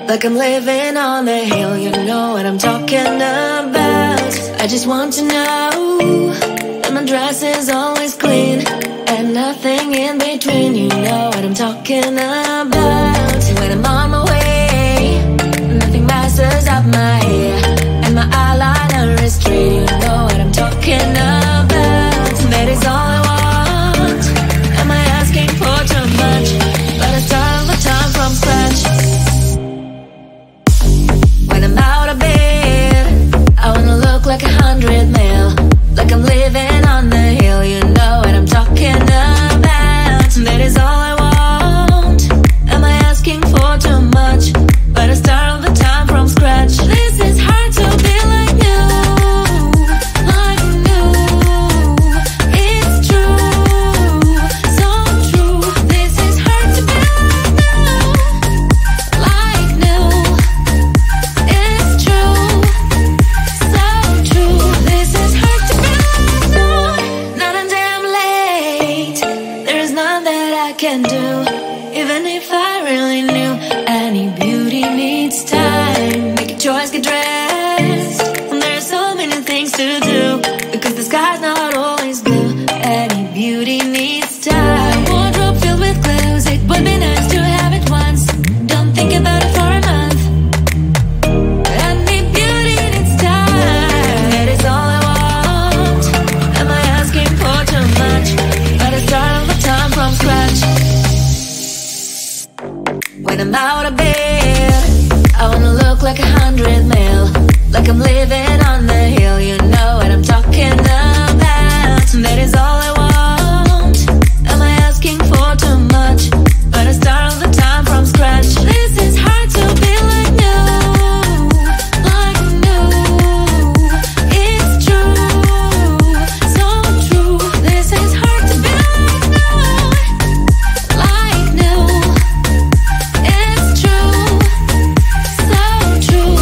like I'm living on the hill. You know what I'm talking about. I just want to know that my dress is always clean and nothing in between. You know what I'm talking about. When I'm on my way, nothing messes up my hair, and my eyeliner is straight. You know what I'm talking about. That is all I want. Am I asking for too much? But I start all the time from scratch. When I'm out of bed, I wanna look like 100 mil, like I'm living on the hill. You know what I'm talking about. That is all I want. Am I asking for too much? But I start all the time from scratch. This is hard to be like you, like you. It's true, so true. This is hard to be like you, it's true, so true. This is hard to be like you. Not until I'm late, there is none that I can do. Even if I really knew, any beauty needs time. Make a choice, get dressed, and there are so many things to do, because the sky's not always blue. Any beauty needs time. Wardrobe filled with clues, it would be nice to have it once. Don't think about it for a month. Any beauty needs time. That is all I want. Am I asking for too much? But I start all the time from scratch. When I'm out of bed, I wanna look like 100 mil, like I'm living on the hill. You know what I'm talking about. That is all I want. Am I asking for too much? But I start all the time from scratch. This is hard to be like you, like you. It's true, so true. This is hard to be like you, it's true, so true.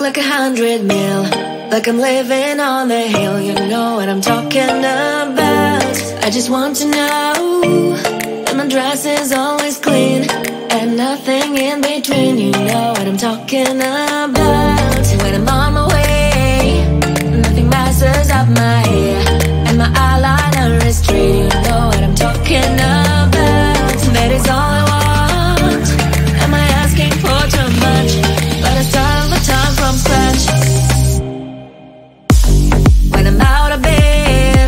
like 100 mil, like I'm living on the hill. You know what I'm talking about. I just want to know that my dress is always clean and nothing in between. You know what I'm talking about. When I'm on my way, nothing messes up my hair, and my eyeliner is straight. You know what I'm talking about. That is all I want. Am I asking for too much? But I start all the time from scratch. When I'm out of bed,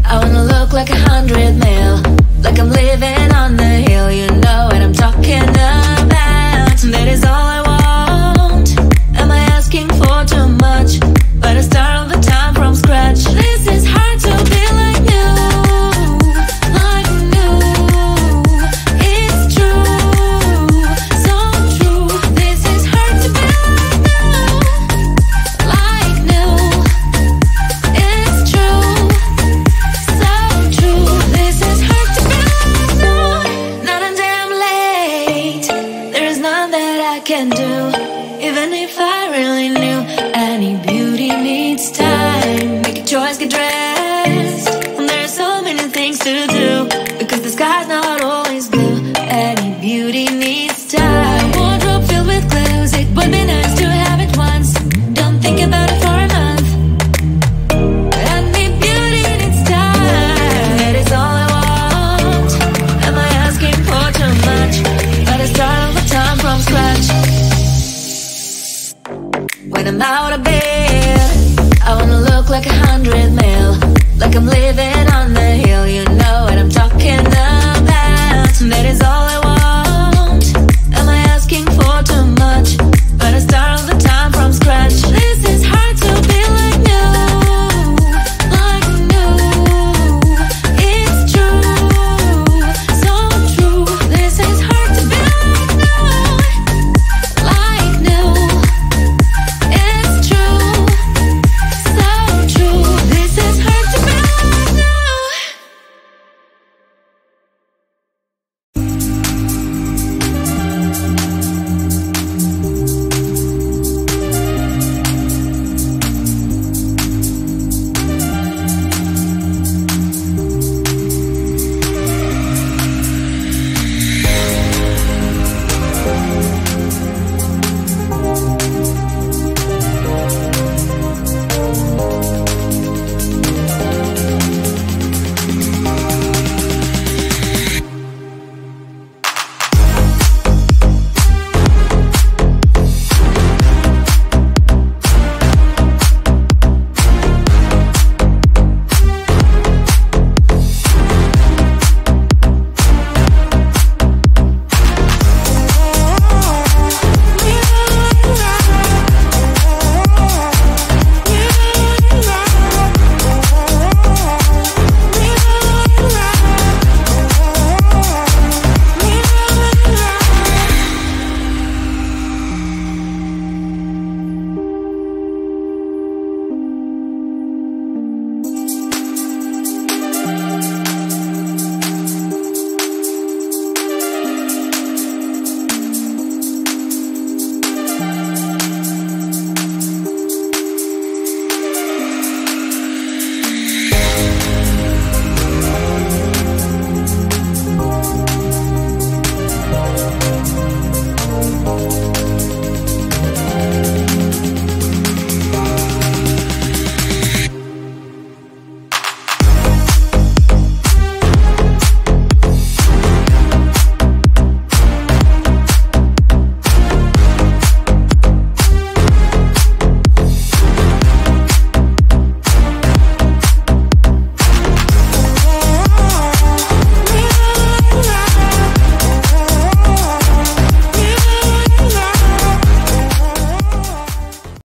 I wanna look like 100 mil, like I'm living on the hill. You know what I'm talking about.